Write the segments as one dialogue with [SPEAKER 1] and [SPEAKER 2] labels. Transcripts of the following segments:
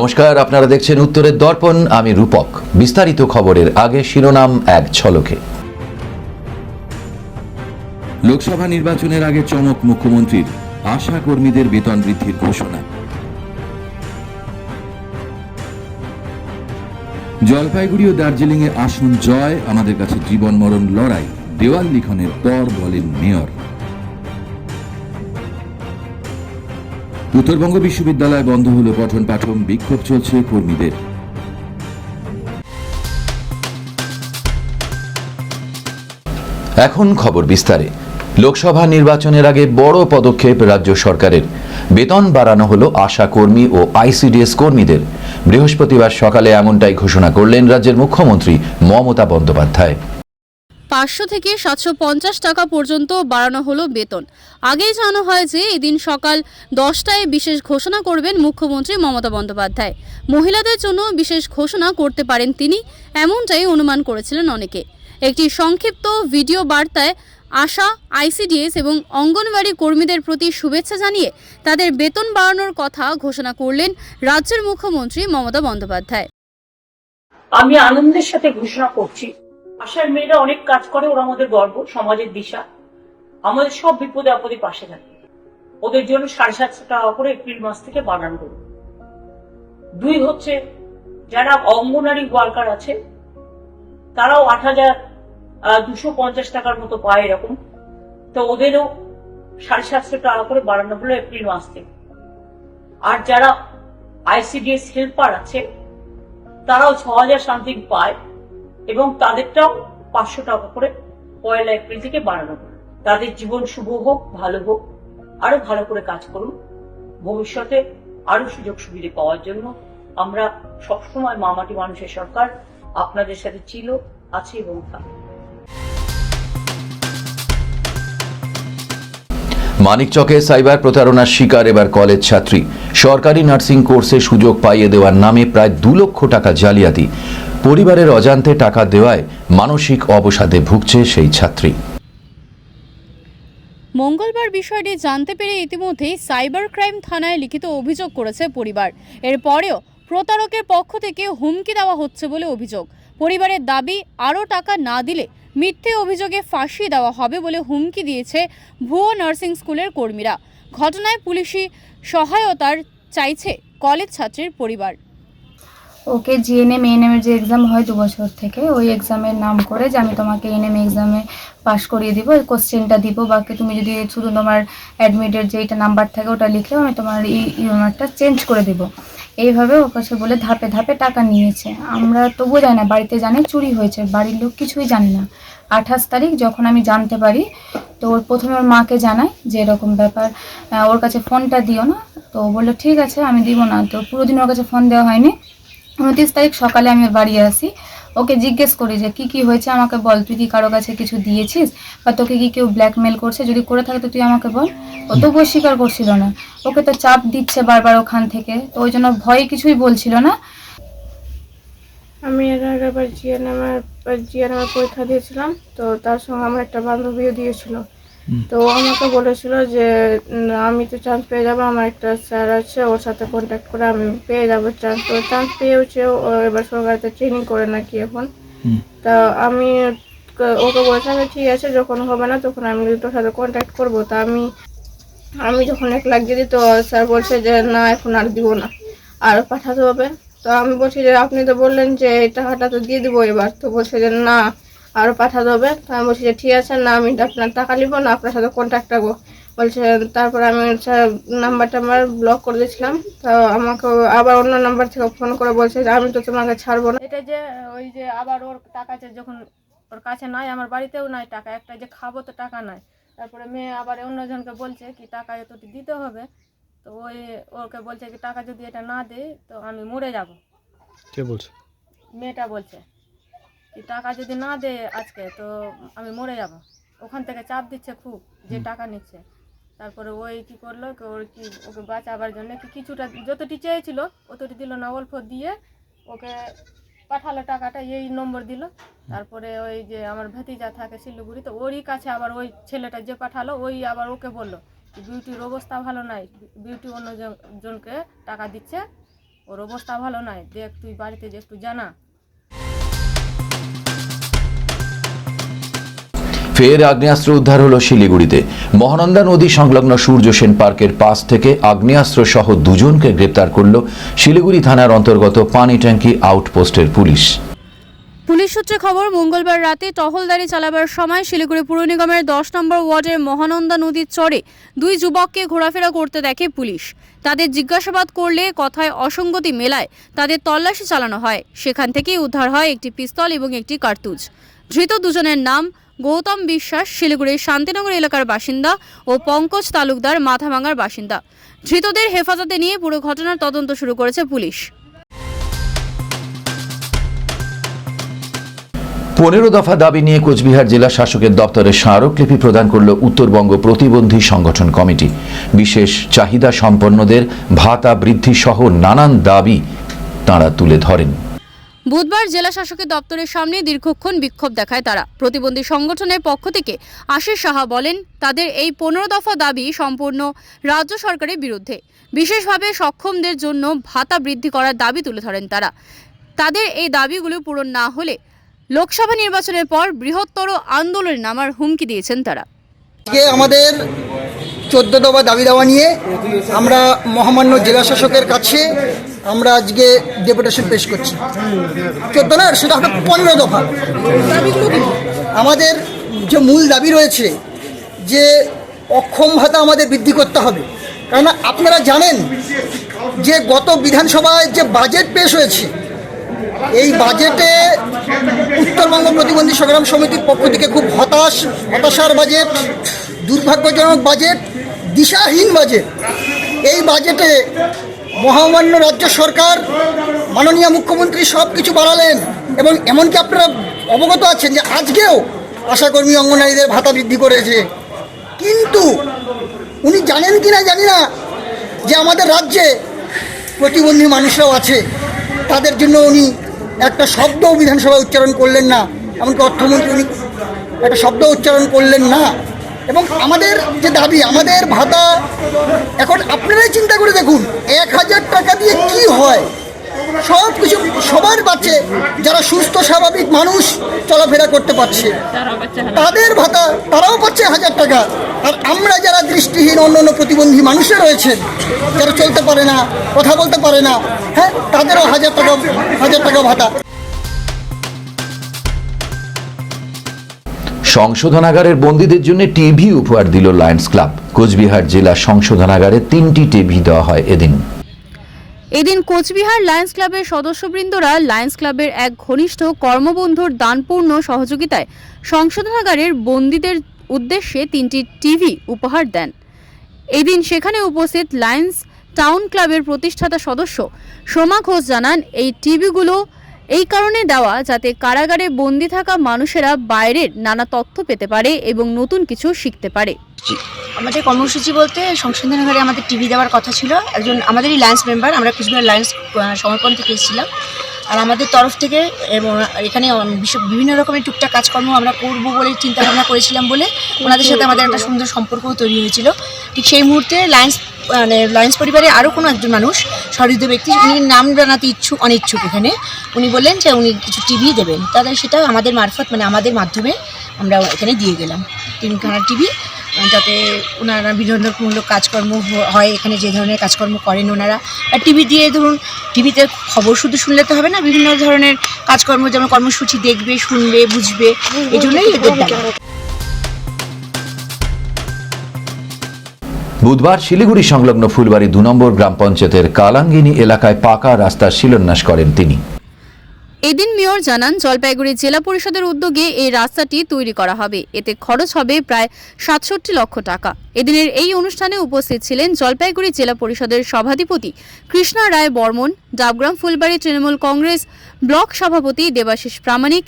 [SPEAKER 1] নমস্কার, আপনারা দেখছেন উত্তরের দর্পণ। আমি রূপক। বিস্তারিত খবরের আগে শিরোনাম এক ঝলকে। লোকসভা নির্বাচনের আগে চমক মুখ্যমন্ত্রীর, আশা কর্মীদের বেতন বৃদ্ধির ঘোষণা। জলপাইগুড়ি ও দার্জিলিংয়ে আসন জয়, আমাদের কাছে জীবন মরণ লড়াই, দেওয়াল লিখনের পর বলেন মেয়র। উত্তরবঙ্গ বিশ্ববিদ্যালয় বন্ধ হল পঠন পাঠন, বিক্ষোভ চলছে কর্মীদের। এখন খবর বিস্তারে। লোকসভা নির্বাচনের আগে বড় পদক্ষেপ রাজ্য সরকারের। বেতন বাড়ানো হলো আশা কর্মী ও আইসিডিএস কর্মীদের। বৃহস্পতিবার সকালে এমনটাই ঘোষণা করলেন রাজ্যের মুখ্যমন্ত্রী মমতা বন্দ্যোপাধ্যায়।
[SPEAKER 2] 500 থেকে 750 টাকা পর্যন্ত বাড়ানো হলো বেতন। আগেই জানানো হয় যে এদিন সকাল 10টায় বিশেষ ঘোষণা করবেন মুখ্যমন্ত্রী মমতা বন্দ্যোপাধ্যায়। মহিলাদের জন্য বিশেষ ঘোষণা করতে পারেন তিনি, এমনটাই অনুমান করেছিলেন অনেকে। একটি সংক্ষিপ্ত ভিডিও বার্তায় আশা, আইসিডিএস এবং অঙ্গনওয়াড়ি কর্মীদের প্রতি শুভেচ্ছা জানিয়ে তাদের বেতন বাড়ানোর কথা ঘোষণা করলেন রাজ্যের মুখ্যমন্ত্রী মমতা বন্দ্যোপাধ্যায়।
[SPEAKER 3] আমি আনন্দের সাথে ঘোষণা করছি, আশার মেয়েরা অনেক কাজ করে, ওরা আমাদের গর্ব, সমাজের দিশা, আমাদের সব বিপদে আপদে পাশে থাকে। ওদের জন্য 750 টাকা করে এপ্রিল মাস থেকে বাড়ানো হলো। 2 হচ্ছে যারা অঙ্গনওয়াড়ি ওয়ার্কার আছে তারাও 8,250 টাকার মতো পায় এরকম, তো ওদেরও 750 টাকা করে বাড়ানো হলো এপ্রিল মাস থেকে। আর যারা আইসিডিএস হেল্পার আছে তারাও 6,000 সামথিং পায় এবং তাদেরটাও 500 টাকা করে 1 এপ্রিল থেকে বাড়ানো হবে। তাদের জীবন শুভ হোক, ভালো হোক, আরো ভালো করে কাজ করুন, ভবিষ্যতে আরো সুযোগ সুবিধা পাওয়ার জন্য আমরা সবসময় মামাটি মানুষের সরকার আপনাদের সাথে ছিল, আছে এবং থাকবে।
[SPEAKER 1] মানিকচকে সাইবার প্রতারণার শিকার এবার কলেজ ছাত্রী। সরকারি নার্সিং কোর্সে সুযোগ পাইয়ে দেওয়ার নামে প্রায় 2 লক্ষ টাকা জালিয়াতি। পরিবারের অজান্তে টাকা দেওয়ায় মানসিক অবসাদে ভুগছে সেই ছাত্রী।
[SPEAKER 2] মঙ্গলবার বিষয়টি জানতে পেরে ইতিমধ্যেই সাইবার ক্রাইম থানায় লিখিত অভিযোগ করেছে পরিবার। এরপরেও প্রতারকের পক্ষ থেকে হুমকি দেওয়া হচ্ছে বলে অভিযোগ। পরিবারের দাবি, আরও টাকা না দিলে মিথ্যে অভিযোগে ফাঁসি দেওয়া হবে বলে হুমকি দিয়েছে ভুয়ো নার্সিং স্কুলের কর্মীরা। ঘটনায় পুলিশি সহায়তার চাইছে কলেজ ছাত্রীর পরিবার।
[SPEAKER 4] ওকে জিএনএম এএনএম এর যে এক্সাম হয় 2 বছর থেকে, ওই এক্সামের নাম করে যে আমি তোমাকে এএনএম এক্সামে পাস করিয়ে দিব, ওই কোশ্চেনটা দিব, বাকি তুমি যদি শুধু তোমার অ্যাডমিটের যেটা নাম্বার থাকে ওটা লিখলেও আমি তোমার ইউমারটা চেঞ্জ করে দেব। এইভাবে ওর কাছে বলে ধাপে ধাপে টাকা নিয়েছে। আমরা তবুও জানি না, বাড়িতে জানে চুরি হয়েছে, বাড়ির লোক কিছুই জানে না। 28 তারিখ যখন আমি জানতে পারি, তো ওর প্রথমে ওর মাকে জানাই যে এরকম ব্যাপার, ওর কাছে ফোনটা দিও না। তো বললো ঠিক আছে আমি দিব না। তো পুরো দিন ওর কাছে ফোন দেওয়া হয়নি। 29 তারিখ সকালে আমি ওর বাড়ি আসি, ওকে জিজ্ঞেস করি যে কি হয়েছে আমাকে বল, তুই কি কারো কাছে কিছু দিয়েছিস বা তোকে কি কেউ ব্ল্যাকমেল করছে, যদি করে থাকে তো তুই আমাকে বল। ও তো বই স্বীকার করছিল না, ওকে তো চাপ দিচ্ছে বারবার ওখান থেকে, তো ওই জন্য ভয়ে কিছুই বলছিল না।
[SPEAKER 5] আমি এর আগেবার জিএনএমের পরীক্ষা দিয়েছিলাম, তো তার সঙ্গে আমার একটা বান্ধবীও দিয়েছিল। তো ও আমাকে বলেছিল যে আমি তো চান্স পেয়ে যাবো, আমার একটা স্যার আছে, ওর সাথে কন্ট্যাক্ট করে আমি পেয়ে যাবো চান্স। তো চান্স পেয়েছে, ও এবার সরকারিতে ট্রেনিং করে নাকি এখন। তা আমি ওকে বলেছিলাম ঠিক আছে, যখন হবে না তখন আমি তোর সাথে কন্ট্যাক্ট করবো। তা আমি যখন 1 লাখ দিয়ে দিই, তো স্যার বলছে যে না এখন আর দিব না, আর পাঠাতে হবে। তো আমি বলছি যে আপনি তো বললেন যে এই টাকাটা তো দিয়ে দিবো এবার, তো বলছে যে না আরও পাঠাতে হবে। তো আমি বলছি যে ঠিক আছে, না আমি আপনার টাকা নিবো না, আপনার সাথে কন্ট্যাক্ট রাখবো বলছে। তারপর আমি নাম্বারটা আমার ব্লক করে দিয়েছিলাম। তো আমাকে আবার অন্য নাম্বার থেকে ফোন করে বলছে যে আমি তো তোমাকে ছাড়বো না। এটা যে ওই যে আবার ওর টাকা যখন ওর কাছে নাই, আমার বাড়িতেও নাই টাকা, একটা যে খাবো তো টাকা নাই। তারপরে মেয়ে আবার অন্যজনকে বলছে কি টাকা এতটি দিতে হবে। তো ওকে বলছে কি টাকা যদি এটা না দেয় তো আমি মরে যাব।
[SPEAKER 6] কে বলছে?
[SPEAKER 5] মেয়েটা বলছে কি টাকা যদি না দেয় আজকে তো আমি মরে যাব। ওখান থেকে চাপ দিচ্ছে খুব, যে টাকা নিচ্ছে। তারপরে ওই কি করলো, ওকে বাঁচাবার জন্য কিছুটা যতটি চেয়েছিল অতটি দিল না, অল্প দিয়ে ওকে পাঠালো টাকাটা, এই নম্বর দিল। তারপরে ওই যে আমার ভাতিজা থাকে শিলিগুড়ি, তো ওরই কাছে আবার ওই ছেলেটা যে পাঠালো ওই আবার ওকে বললো বিউটির অবস্থা ভালো নাই, বিউটি অন্য জনকে টাকা দিচ্ছে, ওর অবস্থা ভালো নয়, দেখ তুই বাড়িতে যে একটু জানা।
[SPEAKER 1] ফের আগ্নেয়াস্ত্র উদ্ধার হলো শিলিগুড়িতে। মহানন্দা নদী সংলগ্ন সূর্য সেন পার্কের পাশ থেকে আগ্নেয়াস্ত্র সহ দুজনকে গ্রেপ্তার করল শিলিগুড়ি থানার অন্তর্গত পানি ট্যাঙ্কি আউটপোস্টের পুলিশ।
[SPEAKER 2] পুলিশ সূত্রে খবর, মঙ্গলবার রাতে টহলদারি চালাবার সময় শিলিগুড়ি পুর নিগমের 10 নম্বর ওয়ার্ডের মহানন্দা নদীর চরে দুই যুবককে ঘোরাফেরা করতে দেখে পুলিশ। তাদের জিজ্ঞাসাবাদ করলে কথায় অসঙ্গতি মেলায় তাদের তল্লাশি চালানো হয়। সেখান থেকেই উদ্ধার হয় একটি পিস্তল এবং একটি কার্তুজ। ধৃত দুজনের নাম গৌতম বিশ্বাস, শিলিগুড়ির শান্তিনগর এলাকার বাসিন্দা, ও পঙ্কজ তালুকদার, মাথাভাঙার বাসিন্দা। ধৃতদের হেফাজতে নিয়ে পুরো ঘটনার তদন্ত শুরু করেছে পুলিশ।
[SPEAKER 1] 15 দফা দাবি নিয়ে কোচবিহার জেলা শাসকের দপ্তরে স্মারকলিপি প্রদান করল উত্তরবঙ্গ প্রতিবন্ধী সংগঠন কমিটি। বিশেষ চাহিদা সম্পন্নদের ভাতা বৃদ্ধি সহ নানান দাবি তাঁরা তুলে ধরেন।
[SPEAKER 2] বুধবার জেলা শাসকের দপ্তরের সামনে দীর্ঘক্ষণ বিক্ষোভ দেখায় তারা। প্রতিবন্ধী সংগঠনের পক্ষ থেকে আশিস সাহা বলেন, তাদের এই 15 দফা দাবি সম্পূর্ণ রাজ্য সরকারের বিরুদ্ধে। বিশেষভাবে সক্ষমদের জন্য ভাতা বৃদ্ধি করার দাবি তুলে ধরেন তারা। তাদের এই দাবিগুলো পূরণ না হলে লোকসভা নির্বাচনের পর বৃহত্তর আন্দোলনে নামার হুমকি দিয়েছেন তারা।
[SPEAKER 6] আজকে আমাদের 14 দফা দাবি দেওয়া নিয়ে আমরা মহামান্য জেলা শাসকের কাছে আমরা আজকে ডেপুটেশন পেশ করছি। 14 না, সেটা হবে 15 দফা। আমাদের যে মূল দাবি রয়েছে যে অক্ষম ভাতা আমাদের বৃদ্ধি করতে হবে। কারণ আপনারা জানেন যে গত বিধানসভায় যে বাজেট পেশ হয়েছে, এই বাজেটে উত্তরবঙ্গ প্রতিবন্ধী সংগ্রাম সমিতির পক্ষ থেকে খুব হতাশার বাজেট, দুর্ভাগ্যজনক বাজেট, দিশাহীন বাজেট। এই বাজেটে মহামান্য রাজ্য সরকার, মাননীয় মুখ্যমন্ত্রী সব কিছু বাড়ালেন এবং এমনকি আপনারা অবগত আছেন যে আজকেও আশাকর্মী অঙ্গনারীদের ভাতা বৃদ্ধি করেছে। কিন্তু উনি জানেন কি না জানি না যে আমাদের রাজ্যে প্রতিবন্ধী মানুষরাও আছে, তাদের জন্য উনি একটা শব্দ বিধানসভায় উচ্চারণ করলেন না। এমনকি অর্থমন্ত্রী উনি একটা শব্দ উচ্চারণ করলেন না। এবং আমাদের যে দাবি, আমাদের ভাতা এখন আপনারাই চিন্তা করে দেখুন, 1000 টাকা দিয়ে কি হয়। সব কিছু সবার পাচ্ছে, যারা সুস্থ স্বাভাবিক মানুষ চলাফেরা করতে পারছে তাদের ভাতা তারাও পাচ্ছে 1000 টাকা। আর আমরা যারা দৃষ্টিহীন অন্য প্রতিবন্ধী মানুষরা রয়েছেন, যারা চলতে পারে না, কথা বলতে পারে না, হ্যাঁ, তাদেরও 1000 টাকা ভাতা।
[SPEAKER 1] সংশোধনাগারের বন্দীদের জন্য টিভি উপহার দিল লায়ন্স ক্লাব। কোচবিহার জেলা সংশোধনাগারে 3টি টিভি দেওয়া হয়
[SPEAKER 2] এদিন কোচবিহার লায়ন্স ক্লাবের সদস্যবৃন্দরা লায়ন্স ক্লাবের এক ঘনিষ্ঠ কর্মবন্ধুর দানপূর্ণ সহযোগিতায় সংশোধনাগারের বন্দীদের উদ্দেশ্যে 3টি টিভি উপহার দেন। এদিন সেখানে উপস্থিত লায়ন্স টাউন ক্লাবের প্রতিষ্ঠাতা সদস্য সোমা ঘোষ জানান, এই টিভিগুলো এই কারণে দেওয়া যাতে কারাগারে বন্দী থাকা মানুষেরা বাইরের নানা তথ্য পেতে পারে এবং নতুন কিছু শিখতে পারে।
[SPEAKER 7] আমাদের কর্মসূচি বলতে সংশোধনাগারে আমাদের টিভি দেওয়ার কথা ছিল। একজন আমাদেরই লায়ন্স মেম্বার, আমরা কোচবিহার লায়ন্স সমর্পণ থেকে এসেছিলাম। আর আমাদের তরফ থেকে এবং এখানে বিভিন্ন রকমের টুকটাক কাজকর্ম আমরা করবো বলে চিন্তা ভাবনা করেছিলাম বলে ওনাদের সাথে আমাদের একটা সুন্দর সম্পর্কও তৈরি হয়েছিল। ঠিক সেই মুহূর্তে লায়ন্স পরিবারে আরও কোনো একজন মানুষ, সহৃদয় ব্যক্তি, উনি নাম জানাতে অনিচ্ছুক এখানে, উনি বললেন যে উনি কিছু টিভি দেবেন। তাদের সেটা আমাদের মারফত আমাদের মাধ্যমে আমরা এখানে দিয়ে গেলাম 3খানা টিভি, যাতে ওনারা বিনোদনমূলক কাজকর্ম হয়। এখানে যে ধরনের কাজকর্ম করেন ওনারা, আর টিভি দিয়ে ধরুন টিভিতে খবর শুধু শুনলে তো হবে না, বিভিন্ন ধরনের কাজকর্ম যেমন কর্মসূচি দেখবে, শুনবে, বুঝবে, এই জন্যই এদের দেওয়া।
[SPEAKER 1] বুধবার শিলিগুড়ি সংলগ্ন ফুলবাড়ি 2 নম্বর গ্রাম পঞ্চায়েতের কালাঙ্গিনী এলাকায় পাকা রাস্তার শিলান্যাস করেন তিনি।
[SPEAKER 2] এদিন মেয়র জানান, জলপাইগুড়ি জেলা পরিষদের উদ্যোগে এই রাস্তাটি তৈরি করা হবে। এতে খরচ হবে প্রায় 67 লক্ষ টাকা। এদিনের এই অনুষ্ঠানে উপস্থিত ছিলেন জলপাইগুড়ি জেলা পরিষদের সভাধিপতি কৃষ্ণা রায় বর্মন, ডাবগ্রাম ফুলবাড়ি তৃণমূল কংগ্রেস ব্লক সভাপতি দেবাশিস প্রামাণিক,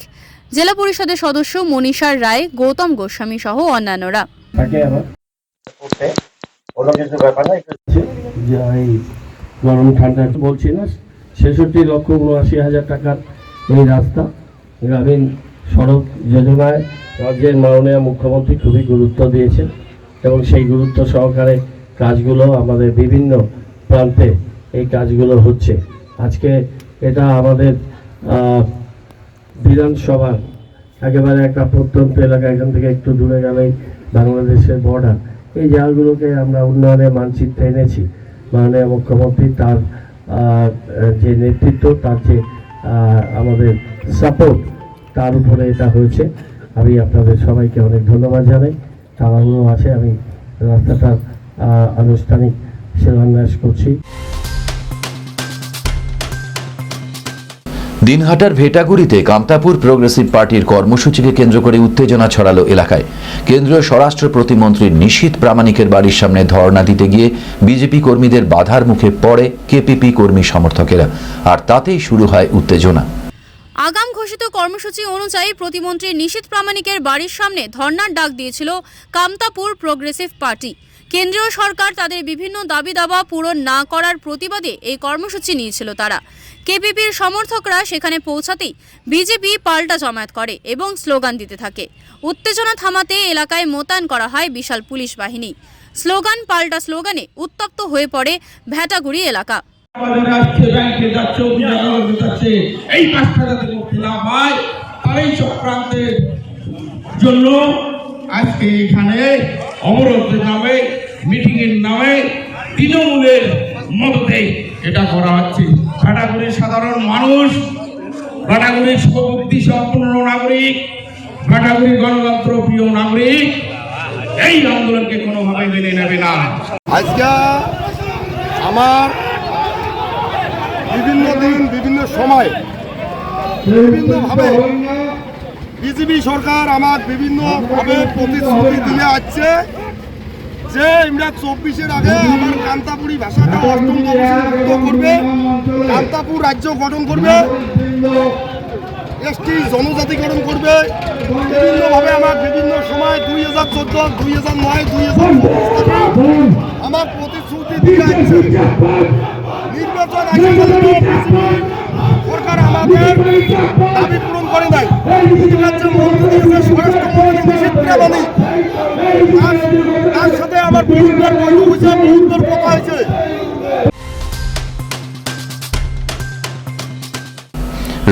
[SPEAKER 2] জেলা পরিষদের সদস্য মনীষার রায়, গৌতম গোস্বামী সহ অন্যান্যরা।
[SPEAKER 8] গরম ঠান্ডা বলছি না, 66,79,000 টাকার এই রাস্তা গ্রামীণ সড়ক যোজনায় রাজ্যের মাননীয় মুখ্যমন্ত্রী খুবই গুরুত্ব দিয়েছেন এবং সেই গুরুত্ব সহকারে কাজগুলো আমাদের বিভিন্ন প্রান্তে এই কাজগুলো হচ্ছে। আজকে এটা আমাদের বিধানসভার একেবারে একটা প্রত্যন্ত এলাকা, এখান থেকে একটু দূরে গেলেই বাংলাদেশের বর্ডার। এই জায়গাগুলোকে আমরা উন্নয়নের মানচিত্রে এনেছি। মাননীয় মুখ্যমন্ত্রী তার যে নেতৃত্ব, তার যে আমাদের সাপোর্ট, তার উপরে এটা হয়েছে। আমি আপনাদের সবাইকে অনেক ধন্যবাদ জানাই। তাড়াহুড়ো আছে, আমি রাস্তাটার আনুষ্ঠানিক শিলান্যাস করছি।
[SPEAKER 1] দিনহাটার ভেটাগুড়িতে কামতাপুর প্রোগ্রেসিভ পার্টির কর্মসূচিকে কেন্দ্র করে উত্তেজনা ছড়ালো এলাকায়। কেন্দ্রীয় স্বরাষ্ট্র প্রতিমন্ত্রী নিশীথ প্রামাণিকের বাড়ির সামনে ধর্ণা দিতে গিয়ে বিজেপি কর্মীদের বাধার মুখে পড়ে কেপিপি কর্মী সমর্থকেরা, আর তাতেই শুরু হয় উত্তেজনা।
[SPEAKER 2] আগাম ঘোষিত কর্মসূচি অনুযায়ী প্রতিমন্ত্রী নিশীথ প্রামাণিকের বাড়ির সামনে ধর্নার ডাক দিয়েছিল কামতাপুর প্রোগ্রেসিভ পার্টি। কেন্দ্রীয় সরকার তাদের বিভিন্ন দাবি দাবা পূরণ না করার প্রতিবাদে এই কর্মসূচি নিয়েছিল তারা। কেপিপির সমর্থকরা সেখানে পৌঁছাতেই বিজেপি পাল্টা জমায়েত করে এবং স্লোগান দিতে থাকে। উত্তেজনা থামাতে এলাকায় মোতায়েন করা হয় বিশাল পুলিশ বাহিনী। স্লোগান পাল্টা স্লোগানে উত্তপ্ত হয়ে পড়ে ভেটাগুড়ি এলাকা।
[SPEAKER 9] এই পাঁচটা যাতে মুক্তি না পায় তারই চক্রান্তের জন্য আজকে এখানে অবরোধের নামে, মিটিং এর নামে, তৃণমূলের মদতে এটা করা হচ্ছে। ভেটাগুড়ির সাধারণ মানুষ, ভেটাগুড়ির সুবুদ্ধি সম্পন্ন নাগরিক, ভেটাগুড়ির গণতন্ত্র প্রিয় নাগরিক এই আন্দোলনকে কোনোভাবে মেনে নেবে না।
[SPEAKER 10] আজকে আমার বিভিন্ন দিন বিভিন্ন সময় বিভিন্নভাবে বিজেপি সরকার আমার বিভিন্নভাবে প্রতিশ্রুতি দিয়ে আসছে যে আমরা 24-এর আগে আমার কামতাপুরি ভাষাটা অষ্টম কমিশন করবে, কামতাপুর রাজ্য গঠন করবে, এসটি জনজাতিকরণ করবে। বিভিন্নভাবে আমার বিভিন্ন সময় 2014, 2009, 2015 আমার প্রতিশ্রুতি দিয়ে আসছে। নির্বাচন সরকার আমাদের দাবি পূরণ করে নাই। মন্ত্রী স্বরাষ্ট্রমন্ত্রী নিশীথ প্রামাণিক, তার সাথে আমার বহুবার বৈঠক হয়েছে, বহুবার কথা হয়েছে।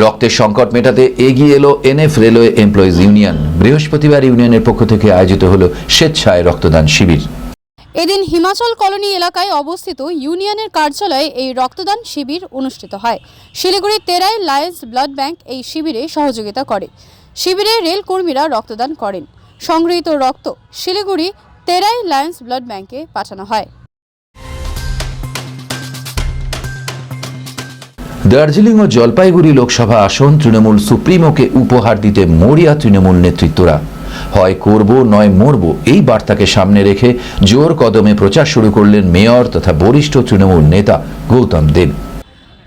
[SPEAKER 1] রক্তের সংকট মেটাতে এগিয়ে এলো এনএফ রেলওয়ে এমপ্লয়িজ ইউনিয়ন। বৃহস্পতিবার ইউনিয়নের পক্ষ থেকে আয়োজিত হলো স্বেচ্ছায় রক্তদান শিবির।
[SPEAKER 2] এদিন হিমাচল কলোনি এলাকায় অবস্থিত ইউনিয়নের কার্যালয়ে এই রক্তদান শিবির অনুষ্ঠিত হয়। শিলিগুড়ি তেরাই লায়ন্স ব্লাড ব্যাংক এই শিবিরে সহযোগিতা করে। শিবিরে রেল কর্মীরা রক্তদান করেন। সংগৃহীত রক্ত শিলিগুড়ি তেরাই লায়ন্স ব্লাড ব্যাংকে পাঠানো হয়।
[SPEAKER 1] দার্জিলিং ও জলপাইগুড়ি লোকসভা আসন তৃণমূল সুপ্রিমোকে উপহার দিতে মরিয়া তৃণমূল নেতৃত্বরা। হয় করব নয় মরব, এই বার্তাকে সামনে রেখে জোর কদমে প্রচার শুরু করলেন মেয়র তথা বরিষ্ঠ তৃণমূল নেতা গৌতম দেব।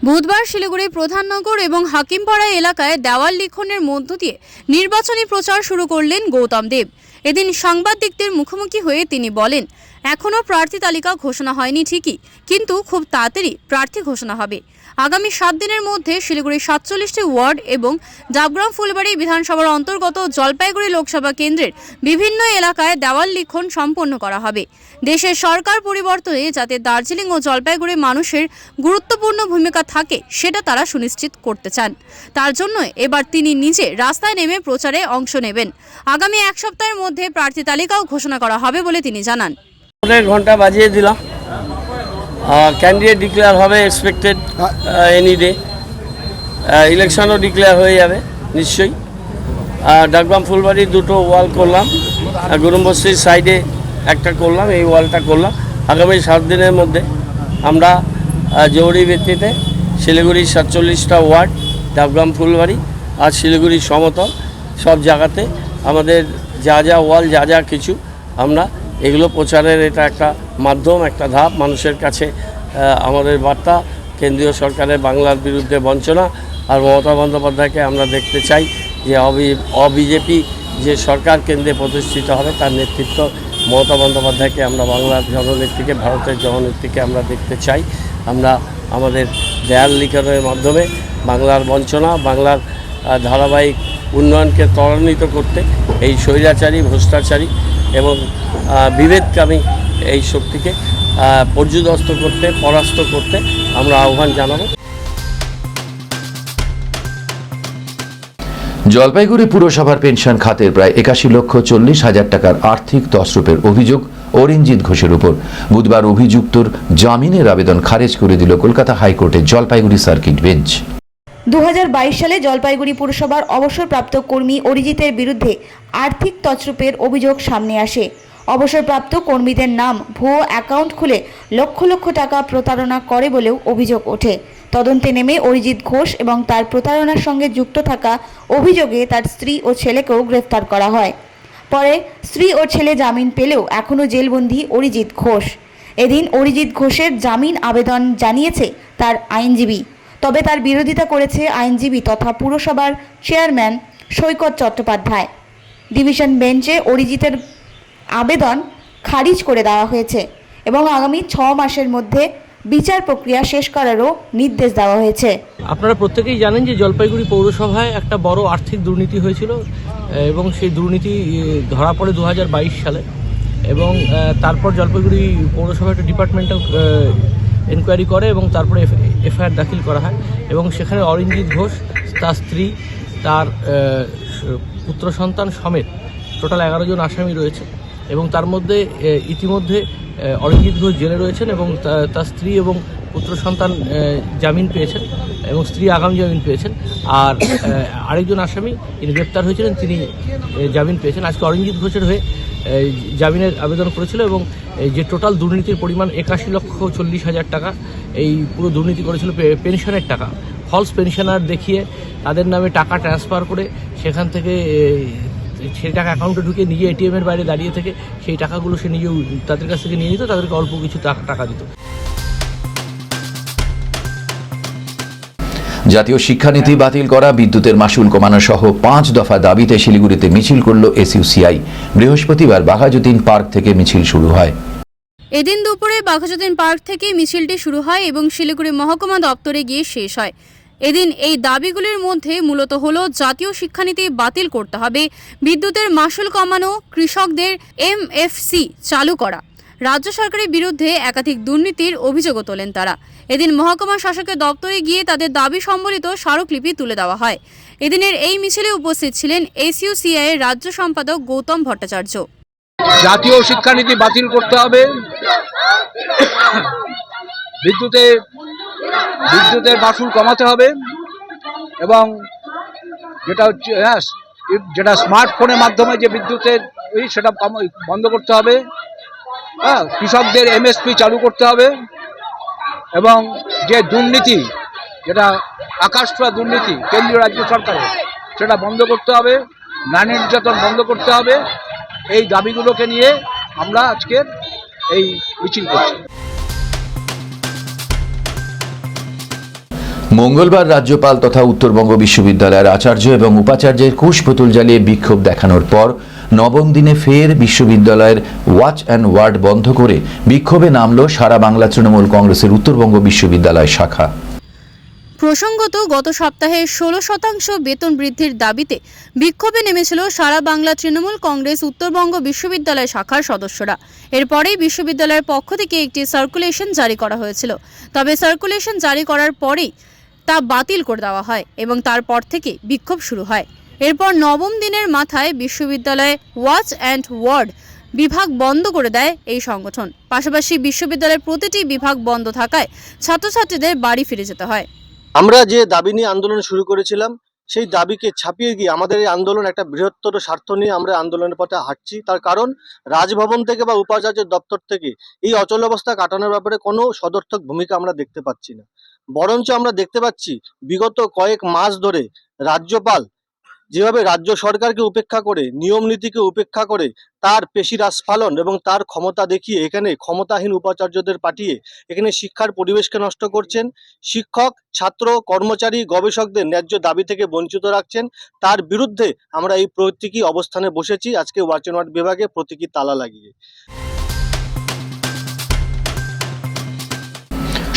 [SPEAKER 2] বুধবার শিলিগুড়ি প্রধাননগর এবং হাকিমপাড়া এলাকায় দেওয়াল লিখনের মধ্য দিয়ে নির্বাচনী প্রচার শুরু করলেন গৌতম দেব। এদিন সাংবাদিকদের মুখোমুখি হয়ে তিনি বলেন, এখনও প্রার্থী তালিকা ঘোষণা হয়নি ঠিকই, কিন্তু খুব তাড়াতাড়ি প্রার্থী ঘোষণা হবে। আগামী 7 দিনের মধ্যে শিলিগুড়ির 47টি ওয়ার্ড এবং ডাবগ্রাম ফুলবাড়ি বিধানসভার অন্তর্গত জলপাইগুড়ি লোকসভা কেন্দ্রের বিভিন্ন এলাকায় দেওয়াল লিখন সম্পন্ন করা হবে। দেশের সরকার পরিবর্তনে যাতে দার্জিলিং ও জলপাইগুড়ির মানুষের গুরুত্বপূর্ণ ভূমিকা থাকে সেটা তারা সুনিশ্চিত করতে চান। তার জন্য এবার তিনি নিজে রাস্তায় নেমে প্রচারে অংশ নেবেন। আগামী 1 সপ্তাহের মধ্যে প্রার্থী তালিকাও ঘোষণা করা হবে বলে তিনি জানান।
[SPEAKER 8] ঘন্টা বাজিয়ে দিলাম, ক্যান্ডিডেট ডিক্লেয়ার হবে এক্সপেক্টেড এনি ডে। ইলেকশনও ডিক্লেয়ার হয়ে যাবে নিশ্চয়ই। ডাকবাম ফুলবাড়ির 2টো ওয়াল করলাম, গুরুম্বশ্রীর সাইডে একটা করলাম, এই ওয়ালটা করলাম। আগামী 7 দিনের মধ্যে আমরা জরুরি ভিত্তিতে শিলিগুড়ির 47টা ওয়ার্ড, ডাকবাম ফুলবাড়ি আর শিলিগুড়ির সমতল সব জায়গাতে আমাদের যা যা ওয়াল, যা যা কিছু আমরা এগুলো প্রচারের এটা একটা মাধ্যম, একটা ধাপ। মানুষের কাছে আমাদের বার্তা, কেন্দ্রীয় সরকারের বাংলার বিরুদ্ধে বঞ্চনা আর মমতা বন্দ্যোপাধ্যায়কে আমরা দেখতে চাই যে অবিজেপি যে সরকার কেন্দ্রে প্রতিষ্ঠিত হবে তার নেতৃত্ব মমতা বন্দ্যোপাধ্যায়কে আমরা বাংলার জননেত্রীকে, ভারতের জননেত্রীকে আমরা দেখতে চাই। আমরা আমাদের দেয়াল লিখনের মাধ্যমে বাংলার বঞ্চনা, বাংলার ধারাবাহিক উন্নয়নকে ত্বরান্বিত করতে এই স্বৈরাচারী, ভ্রষ্টাচারী এবং বিভেদকামী এই শক্তিকে পর্যুদস্ত করতে, পরাস্ত করতে আমরা আহ্বান জানাবো।
[SPEAKER 1] জলপাইগুড়ি পুরসভার পেনশন খাতের প্রায় 81,40,000 টাকার আর্থিক তছরূপের অভিযোগ অরিঞ্জিত ঘোষের উপর বুধবার অভিযুক্তর জামিনের আবেদন খারেজ করে দিল কলকাতা হাইকোর্টের জলপাইগুড়ি সার্কিট বেঞ্চ।
[SPEAKER 11] 2022 সালে জলপাইগুড়ি পুরসভার অবসরপ্রাপ্ত কর্মী অরিজিতের বিরুদ্ধে আর্থিক তছরূপের অভিযোগ সামনে আসে। অবসরপ্রাপ্ত কর্মীদের নাম ভুয়ো অ্যাকাউন্ট খুলে লক্ষ লক্ষ টাকা প্রতারণা করে বলেও অভিযোগ ওঠে। তদন্তে নেমে অরিজিৎ ঘোষ এবং তার প্রতারণার সঙ্গে যুক্ত থাকা অভিযোগে তার স্ত্রী ও ছেলেকেও গ্রেফতার করা হয়। পরে স্ত্রী ও ছেলে জামিন পেলেও এখনও জেলবন্দি অরিজিৎ ঘোষ। এদিন অরিজিৎ ঘোষের জামিন আবেদন জানিয়েছে তার আইনজীবী। তবে তার বিরোধিতা করেছে আইনজীবী তথা পুরসভার চেয়ারম্যান সৈকত চট্টোপাধ্যায়। ডিভিশন বেঞ্চে অরিজিতের আবেদন খারিজ করে দেওয়া হয়েছে এবং আগামী 6 মাসের মধ্যে বিচার প্রক্রিয়া শেষ করারও নির্দেশ দেওয়া হয়েছে।
[SPEAKER 12] আপনারা প্রত্যেকেই জানেন যে জলপাইগুড়ি পৌরসভায় একটা বড় আর্থিক দুর্নীতি হয়েছিল এবং সেই দুর্নীতি ধরা পড়ে 2022 সালে এবং তারপর জলপাইগুড়ি পৌরসভা একটা ডিপার্টমেন্টাল এনকোয়ারি করে এবং তারপরে এফআইআর দাখিল করা হয় এবং সেখানে অরিঞ্জিত ঘোষ, তার স্ত্রী, তার পুত্র সন্তান সমেত টোটাল 11 জন আসামি রয়েছে এবং তার মধ্যে ইতিমধ্যে অরিঞ্জিত ঘোষ জেলে রয়েছেন এবং তার স্ত্রী এবং পুত্র সন্তান জামিন পেয়েছেন এবং স্ত্রী আগামী জামিন পেয়েছেন। আর আরেকজন আসামি যিনি গ্রেপ্তার হয়েছিলেন তিনি জামিন পেয়েছেন। আজকে অরিঞ্জিত ঘোষের হয়ে জামিনের আবেদন করেছিল এবং যে টোটাল দুর্নীতির পরিমাণ 81,40,000 টাকা, এই পুরো দুর্নীতি করেছিল পেনশনের টাকা, ফলস পেনশনার দেখিয়ে তাদের নামে টাকা ট্রান্সফার করে সেখান থেকে সেই টাকা অ্যাকাউন্টে ঢুকে নিজে এটিএমের বাইরে দাঁড়িয়ে থেকে সেই টাকাগুলো সে নিজেও তাদের কাছ থেকে নিয়ে নিত, তাদেরকে অল্প কিছু টাকা দিত।
[SPEAKER 1] জাতীয় শিক্ষানীতি বাতিল করা, বিদ্যুতের মাশুল কমানো সহ 5 দফা দাবিতে শিলিগুড়িতে মিছিল করল এসইউসিআই। বৃহস্পতিবার বাঘাযতীন পার্ক থেকে মিছিল শুরু হয়।
[SPEAKER 2] এদিন দুপুরে বাঘাযতীন পার্ক থেকে মিছিলটি শুরু হয় এবং শিলিগুড়ি মহকুমা দপ্তরে গিয়ে শেষ হয়। এদিন এই দাবিগুলির মধ্যে মূলত হলো জাতীয় শিক্ষানীতি বাতিল করতে হবে, বিদ্যুতের মাশুল কমানো, কৃষকদের এমএফসি চালু করা, রাজ্য সরকারের বিরুদ্ধে একাধিক দুর্নীতির অভিযোগও তোলেন তারা। এদিন মহকুমা শাসকের দপ্তরে গিয়ে তাদের দাবি সম্বলিত স্মারকলিপি তুলে দেওয়া হয়। এদিনের এই মিছিলে উপস্থিত ছিলেন এসইউসিআই এর রাজ্য সম্পাদক গৌতম ভট্টাচার্য।
[SPEAKER 13] জাতীয় শিক্ষানীতি বাতিল করতে হবে, বিদ্যুতের মাশুল কমাতে হবে এবং যেটা স্মার্টফোনের মাধ্যমে যে বিদ্যুতের সেটা বন্ধ করতে হবে, কৃষকদের এমএসপি চালু করতে হবে এবং যে দুর্নীতি, যেটা আকাশ ছোঁয়া দুর্নীতি কেন্দ্রীয় রাজ্য সরকারের, সেটা বন্ধ করতে হবে, নারী নির্যাতন বন্ধ করতে হবে। এই দাবিগুলোকে নিয়ে আমরা আজকের এই মিছিল করছি।
[SPEAKER 1] মঙ্গলবার রাজ্যপাল তথা উত্তরবঙ্গ বিশ্ববিদ্যালয়ের আচার্য এবং উপাচার্যের কুশপুতুল জ্বালিয়ে বিক্ষোভ দেখানোর পর নবম দিনে ফের বিশ্ববিদ্যালয়ের ওয়াচ অ্যান্ড ওয়ার্ড বন্ধ করে বিক্ষোভে নামল সারা বাংলা তৃণমূল কংগ্রেসের উত্তরবঙ্গ বিশ্ববিদ্যালয় শাখা।
[SPEAKER 2] প্রসঙ্গত, গত সপ্তাহে 16% বেতন বৃদ্ধির দাবিতে বিক্ষোভে নেমেছিল সারা বাংলা তৃণমূল কংগ্রেস উত্তরবঙ্গ বিশ্ববিদ্যালয় শাখার সদস্যরা। এরপরেই বিশ্ববিদ্যালয়ের পক্ষ থেকে একটি সার্কুলেশন জারি করা হয়েছিল। তবে সার্কুলেশন জারি করার পরেই তা বাতিল করে দেওয়া হয় এবং তারপর থেকে বিক্ষোভ শুরু হয়। এরপর নবম দিনের মাথায় বিশ্ববিদ্যালয়ে ওয়াচ অ্যান্ড ওয়ার্ড বিভাগ বন্ধ করে দেয় এই সংগঠন। পাশাপাশি বিশ্ববিদ্যালয়ের প্রতিটি বিভাগ বন্ধ থাকায় ছাত্রছাত্রীদের বাড়ি ফিরে যেতে হয়।
[SPEAKER 14] আমরা যে দাবি নিয়ে আন্দোলন শুরু করেছিলাম, সেই দাবিকে ছাপিয়ে গিয়ে আমাদের এই আন্দোলন একটা বৃহত্তর স্বার্থ নিয়ে আমরা আন্দোলনের পথে হাঁটছি। তার কারণ রাজভবন থেকে বা উপাচার্যের দপ্তর থেকে এই অচলাবস্থা কাটানোর ব্যাপারে কোনো সদর্থক ভূমিকা আমরা দেখতে পাচ্ছি না। বরঞ্চ আমরা দেখতে পাচ্ছি বিগত কয়েক মাস ধরে রাজ্যপাল যেভাবে রাজ্য সরকারকে উপেক্ষা করে, নিয়ম নীতিকে উপেক্ষা করে, তার পেশির আস্ফালন এবং তার ক্ষমতা দেখিয়ে এখানে ক্ষমতাহীন উপাচার্যদের পাঠিয়ে এখানে শিক্ষার পরিবেশকে নষ্ট করছেন, শিক্ষক, ছাত্র, কর্মচারী, গবেষকদের ন্যায্য দাবি থেকে বঞ্চিত রাখছেন। তার বিরুদ্ধে আমরা এই প্রতীকী অবস্থানে বসেছি আজকে ওয়াচ অ্যান্ড ওয়ার্ড বিভাগে প্রতীকী তালা লাগিয়ে।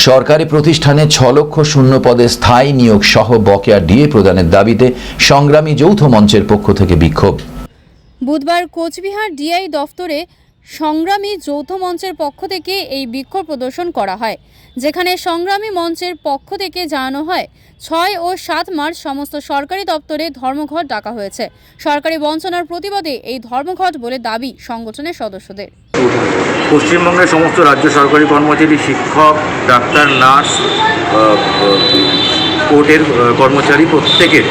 [SPEAKER 1] সরকারি প্রতিষ্ঠানে 6 লক্ষ শূন্য পদে স্থায়ী নিয়োগ সহ বকেয়া ডিএ প্রদানের দাবিতে সংগ্রামী যৌথ মঞ্চের পক্ষ থেকে বিক্ষোভ।
[SPEAKER 2] বুধবার কোচবিহার ডিআই দফতরে সংগ্রামী যৌথ মঞ্চের পক্ষ থেকে এই বিক্ষোভ প্রদর্শন করা হয়, যেখানে সংগ্রামী মঞ্চের পক্ষ থেকে জানানো হয় 6 ও 7 মার্চ সমস্ত সরকারি দপ্তরে ধর্মঘট ডাকা হয়েছে। সরকারি বঞ্চনার প্রতিবাদে এই ধর্মঘট বলে দাবি সংগঠনের সদস্যদের।
[SPEAKER 15] পশ্চিমবঙ্গের সমস্ত রাজ্য সরকারি কর্মচারী, শিক্ষক, ডাক্তার, নার্স, কোর্টের কর্মচারী, প্রত্যেকের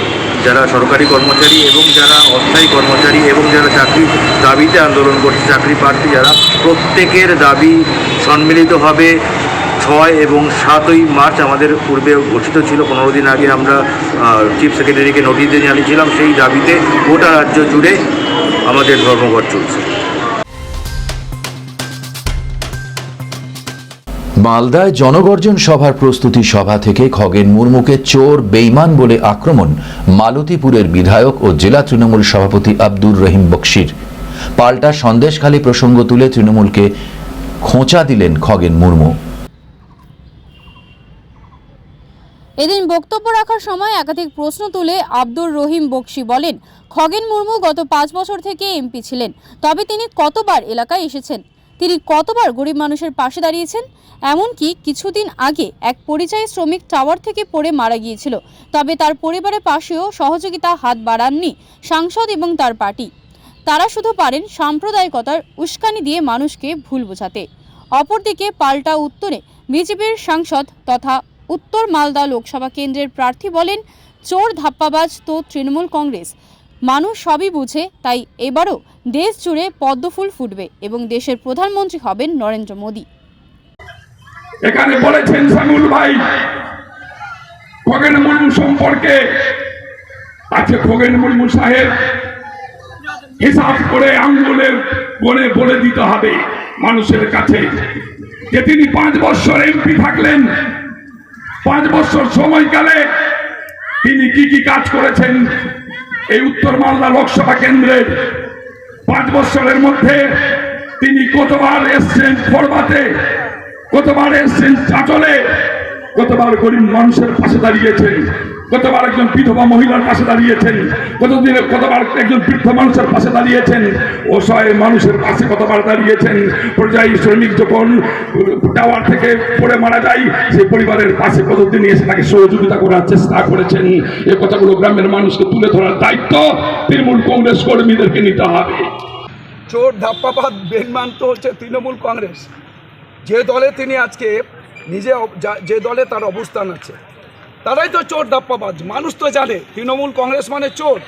[SPEAKER 15] যারা সরকারি কর্মচারী এবং যারা অস্থায়ী কর্মচারী এবং যারা চাকরির দাবিতে আন্দোলন করছে, চাকরি প্রার্থী যারা, প্রত্যেকের দাবি সম্মিলিতভাবে 6 এবং 7ই মার্চ আমাদের পূর্বে ঘোষিত ছিল। 15 দিন আগে আমরা চিফ সেক্রেটারিকে নোটিশ দিয়ে জানিয়েছিলাম। সেই দাবিতে গোটা রাজ্য জুড়ে আমাদের ধর্মঘট চলছে।
[SPEAKER 1] মালদায় জনগর্জন সভার প্রস্তুতি সভা থেকে খগেন মুর্মুকে চোর, বেঈমান বলে আক্রমণ মালতীপুরের বিধায়ক ও জেলা তৃণমূল সভাপতি আব্দুর রহিম বক্সির। পাল্টা সন্দেশখালী প্রসঙ্গ তুলে তৃণমূলকে খোঁচা দিলেন খগেন মুর্মু।
[SPEAKER 2] এদিন বক্তব্য রাখার সময় একাধিক প্রশ্ন তুলে আব্দুর রহিম বক্সি বলেন, খগেন মুর্মু গত 5 বছর থেকে এমপি ছিলেন, তবে তিনি কতবার এলাকায় এসেছেন, তিনি কতবার গরিব মানুষের পাশে দাঁড়িয়েছেন। এমনকি কিছুদিন আগে এক পরিযায়ী শ্রমিক টাওয়ার থেকে পড়ে মারা গিয়েছিল, তবে তার পরিবারের পাশেও সহযোগিতা হাত বাড়াননি সাংসদ এবং তার পার্টি। তারা শুধু পারেন সাম্প্রদায়িকতার উস্কানি দিয়ে মানুষকে ভুল বোঝাতে। অপরদিকে পাল্টা উত্তরে বিজেপির সাংসদ তথা উত্তর মালদা লোকসভা কেন্দ্রের প্রার্থী বলেন, চোর ধাপ্পাবাজ তো তৃণমূল কংগ্রেস, মানুষ সবই বুঝে, তাই এবারও দেশ জুড়ে পদ্মফুল ফুটবে এবং দেশের প্রধানমন্ত্রী হবেন নরেন্দ্র মোদী।
[SPEAKER 9] এখানে বলেছেন সামুল ভাই খগেন মুর্মু সম্পর্কে আছে। খগেন মুর্মু সাহেব হিসাব করে আঙ্গুলের বলে বলে দিতে হবে মানুষের কাছে যে তিনি 5 বছর এমপি থাকলেন। 5 বছর সময়কালে তিনি কি কি কাজ করেছেন এই উত্তর মালদা লোকসভা কেন্দ্রের। 5 বছরের মধ্যে তিনি কতবার এসছেন ফরবাতে, কতবার এসছেন চাচলে, কতবার গরিব মানুষের পাশে দাঁড়িয়েছেন, কতবার একজন বিধবা মহিলার পাশে দাঁড়িয়েছেন, কতবার একজন বৃদ্ধ মানুষের পাশে দাঁড়িয়েছেন, অসহায় মানুষের পাশে কতবার দাঁড়িয়েছেন। পরিযায়ী শ্রমিক যখন টাওয়ার থেকে পড়ে মারা যায়, সেই পরিবারের পাশে কতদিন এসে তাকে সহযোগিতা করার চেষ্টা করেছেন। এই কথাগুলো গ্রামের মানুষকে তুলে ধরার দায়িত্ব তৃণমূল কংগ্রেস কর্মীদেরকে নিতে হবে।
[SPEAKER 10] চোর ধাপ্পাবাজ বেঈমান তো হচ্ছে তৃণমূল কংগ্রেস। যে দলে তিনি আজকে নিজে যে দলে তার অবস্থান আছে, তারাই তো চোর ধাপ্পাবাজ। মানুষ তো জানে তৃণমূল কংগ্রেস মানে চোর,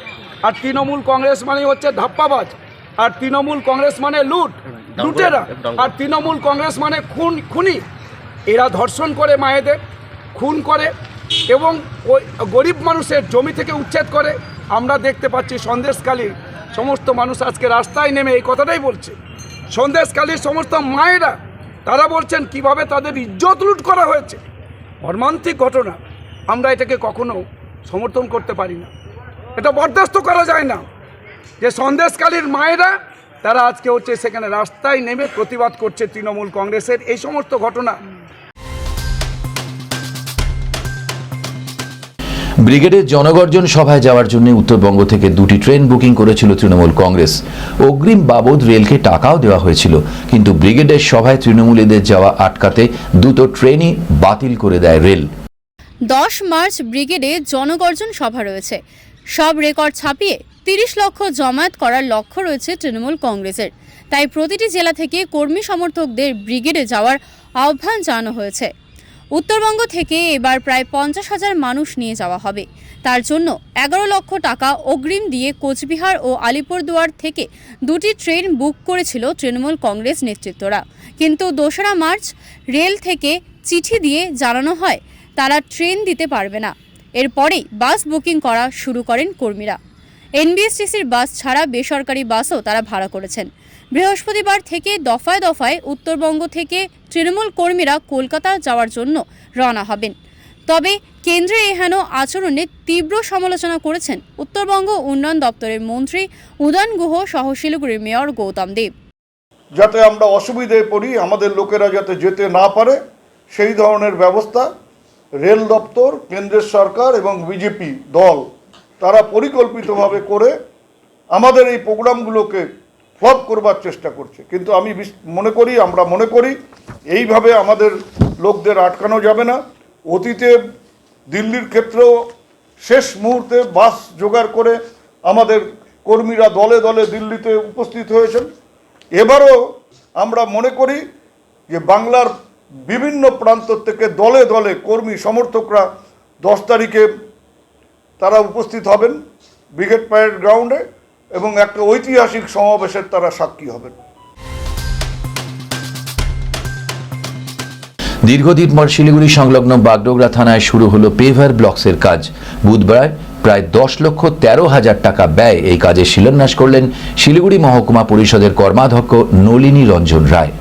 [SPEAKER 10] আর তৃণমূল কংগ্রেস মানে হচ্ছে ধাপ্পাবাজ, আর তৃণমূল কংগ্রেস মানে লুটেরা, আর তৃণমূল কংগ্রেস মানে খুনি। এরা ধর্ষণ করে মায়েদের, খুন করে এবং ওই গরিব মানুষের জমি থেকে উচ্ছেদ করে। আমরা দেখতে পাচ্ছি সন্দেশখালীর সমস্ত মানুষ আজকে রাস্তায় নেমে এই কথাটাই বলছে। সন্দেশখালীর সমস্ত মায়েরা তারা বলছেন কিভাবে তাদের ইজ্জত লুট করা হয়েছে। মর্মান্তিক ঘটনা, আমরা এটাকে কখনো সমর্থন করতে পারি না, এটা বরদাস্ত করা যায় না। যে সন্দেশখালীর মায়েরা তারা আজকে হচ্ছে সেখানে রাস্তায় নেমে প্রতিবাদ করছে তৃণমূল কংগ্রেসের এই সমস্ত ঘটনা।
[SPEAKER 1] ব্রিগেডের জনগর্জন সভায় যাওয়ার জন্য উত্তরবঙ্গ থেকে 2টি ট্রেন বুকিং করেছিল তৃণমূল কংগ্রেস। অগ্রিম বাবদ রেলকে টাকাও দেওয়া হয়েছিল, কিন্তু ব্রিগেডের সভায় তৃণমূলীদের যাওয়া আটকাতে 2টো ট্রেনই বাতিল করে দেয় রেল।
[SPEAKER 2] 10 মার্চ ব্রিগেডে জনগর্জন সভা রয়েছে। সব রেকর্ড ছাপিয়ে 30 লক্ষ জমায়েত করার লক্ষ্য রয়েছে তৃণমূল কংগ্রেসের। তাই প্রতিটি জেলা থেকে কর্মী সমর্থকদের ব্রিগেডে যাওয়ার আহ্বান জানানো হয়েছে। উত্তরবঙ্গ থেকে এবার প্রায় 50,000 মানুষ নিয়ে যাওয়া হবে। তার জন্য 11 লক্ষ টাকা অগ্রিম দিয়ে কোচবিহার ও আলিপুরদুয়ার থেকে 2টি ট্রেন বুক করেছিল তৃণমূল কংগ্রেস নেতৃত্বরা, কিন্তু 2রা মার্চ রেল থেকে চিঠি দিয়ে জানানো হয় তারা ট্রেন দিতে পারবে না। এরপরেই বাস বুকিং করা শুরু করেন কর্মীরা। এনবিএসটিসির বাস ছাড়া বেসরকারি বাসও তারা ভাড়া করেছেন। বৃহস্পতিবার থেকে দফায় দফায় উত্তরবঙ্গ থেকে তৃণমূল কর্মীরা কলকাতা যাওয়ার জন্য রওনা হবেন। তবে কেন্দ্রের এহেন আচরণে তীব্র সমালোচনা করেছেন উত্তরবঙ্গ উন্নয়ন দপ্তরের মন্ত্রী উদয়ন গুহ সহ শিলিগুড়ির মেয়র গৌতম দেব।
[SPEAKER 10] যাতে আমরা অসুবিধায় পড়ি, আমাদের লোকেরা যাতে যেতে না পারে সেই ধরনের ব্যবস্থা রেল দপ্তর, কেন্দ্রের সরকার এবং বিজেপি দল তারা পরিকল্পিতভাবে করে আমাদের এই প্রোগ্রামগুলোকে ফ্লপ করবার চেষ্টা করছে। কিন্তু আমরা মনে করি এইভাবে আমাদের লোকদের আটকানো যাবে না। অতীতে দিল্লির ক্ষেত্রেও শেষ মুহূর্তে বাস জোগাড় করে আমাদের কর্মীরা দলে দলে দিল্লিতে উপস্থিত হয়েছেন। এবারও আমরা মনে করি যে বাংলার বিভিন্ন প্রান্ত থেকে দলে দলে কর্মী সমর্থকরা 10 তারিখে তারা উপস্থিত হবেন ব্রিগেড প্যারেড গ্রাউন্ডে এবং একটা ঐতিহাসিক সমাবেশের তারা সাক্ষী হবেন।
[SPEAKER 1] দীর্ঘদিন পর শিলিগুড়ি সংলগ্ন বাগডোগরা থানায় শুরু হলো পেভার ব্লকসের কাজ। বুধবার প্রায় 10,13,000 টাকা ব্যয় এই কাজের শিলান্যাস করলেন শিলিগুড়ি মহকুমা পরিষদের কর্মাধ্যক্ষ নলিনী রঞ্জন রায়।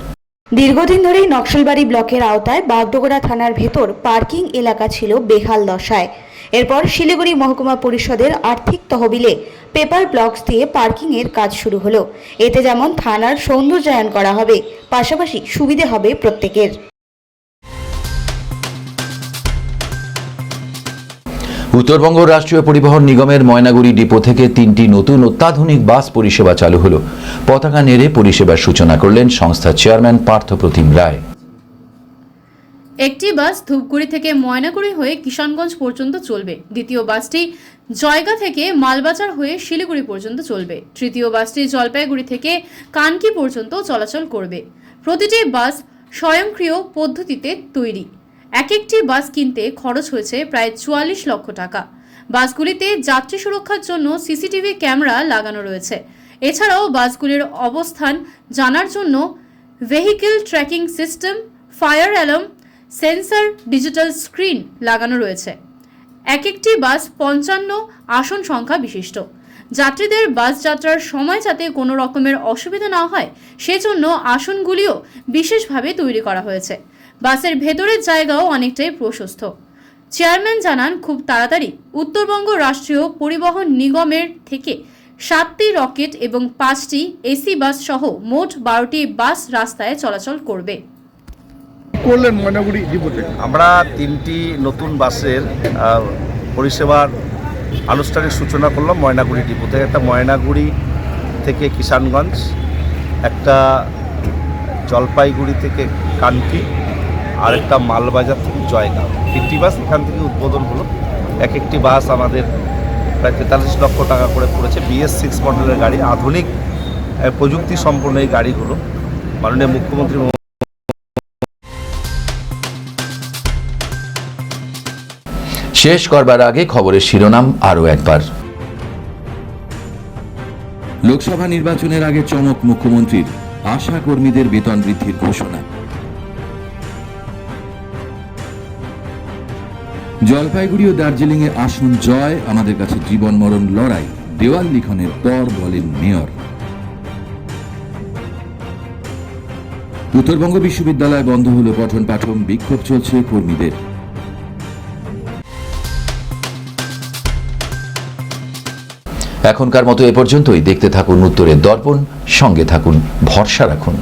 [SPEAKER 11] দীর্ঘদিন ধরেই নকশালবাড়ি ব্লকের আওতায় বাগডোগরা থানার ভেতর পার্কিং এলাকা ছিল বেহাল দশায়। এরপর শিলিগুড়ি মহকুমা পরিষদের আর্থিক তহবিলে পেপার ব্লকস দিয়ে পার্কিং এর কাজ শুরু হলো। এতে যেমন থানার সৌন্দর্যায়ন করা হবে, পাশাপাশি সুবিধে হবে প্রত্যেকের।
[SPEAKER 1] উত্তরবঙ্গ রাষ্ট্রীয় পরিবহন নিগমের ময়নাগুড়ি ডিপো থেকে 3টি নতুন অত্যাধুনিক বাস পরিষেবা চালু হলো। পতাকা নেড়ে পরিষেবার সূচনা করলেন সংস্থার চেয়ারম্যান পার্থপ্রতিম রায়।
[SPEAKER 2] একটি বাস ধূপগুড়ি থেকে ময়নাগুড়ি হয়ে কিষানগঞ্জ পর্যন্ত চলবে। দ্বিতীয় বাসটি জয়গা থেকে মালবাজার হয়ে শিলিগুড়ি পর্যন্ত চলবে। তৃতীয় বাসটি জলপাইগুড়ি থেকে কানকি পর্যন্ত চলাচল করবে। প্রতিটি বাস স্বয়ংক্রিয় পদ্ধতিতে তৈরি। এক একটি বাস কিনতে খরচ হয়েছে প্রায় 44 লক্ষ টাকা। বাসগুলিতে যাত্রী সুরক্ষার জন্য সিসিটিভি ক্যামেরা লাগানো রয়েছে। এছাড়াও বাসগুলির অবস্থান জানার জন্য vehicle tracking system, fire alarm, sensor, digital screen লাগানো রয়েছে। এক একটি বাস 55 আসন সংখ্যা বিশিষ্ট। যাত্রীদের বাস যাত্রার সময় যাতে কোনো রকমের অসুবিধা না হয় সেজন্য আসনগুলিও বিশেষভাবে তৈরি করা হয়েছে। বাসের ভেতরের জায়গাও অনেকটাই প্রশস্ত। চেয়ারম্যান জানান, খুব তাড়াতাড়ি উত্তরবঙ্গ রাষ্ট্রীয় পরিবহন নিগমের থেকে 7টি রকেট এবং 5টি এসি বাস সহ মোট 12টি বাস রাস্তায় চলাচল করবে।
[SPEAKER 10] করলেন ময়নাগুড়ি ডিপোতে
[SPEAKER 16] আমরা 3টি নতুন বাসের পরিষেবার আনুষ্ঠানিক সূচনা করলাম ময়নাগুড়ি ডিপোতে। একটা ময়নাগুড়ি থেকে কিষানগঞ্জ, একটা জলপাইগুড়ি থেকে কানকি, আর একটা মালবাজার থেকে জয়গাঁও। 3টি বাস এখান থেকে উদ্বোধন হলো। এক একটি বাস আমাদের প্রায় 43 লক্ষ টাকা করে পড়েছে। BS6 মডেলের গাড়ি, আধুনিক প্রযুক্তি সম্পন্ন এই গাড়িগুলো মাননীয় মুখ্যমন্ত্রী।
[SPEAKER 1] শেষ করবার আগে খবরের শিরোনাম আরও একবার। লোকসভা নির্বাচনের আগে চমক মুখ্যমন্ত্রীর, আশা কর্মীদের বেতন বৃদ্ধির ঘোষণা। জলপাইগুড়ি ও দার্জিলিংয়ে আসন জয়, আমাদের কাছে জীবন মরণ লড়াই, দেওয়াল লিখনের পর বলেন মেয়র। উত্তরবঙ্গ বিশ্ববিদ্যালয় বন্ধ হলো পঠন পাঠন, বিক্ষোভ চলছে কর্মীদের। এখনকার মতো এ পর্যন্তই। দেখতে থাকুন উত্তরের দর্পণ, সঙ্গে থাকুন, ভরসা রাখুন।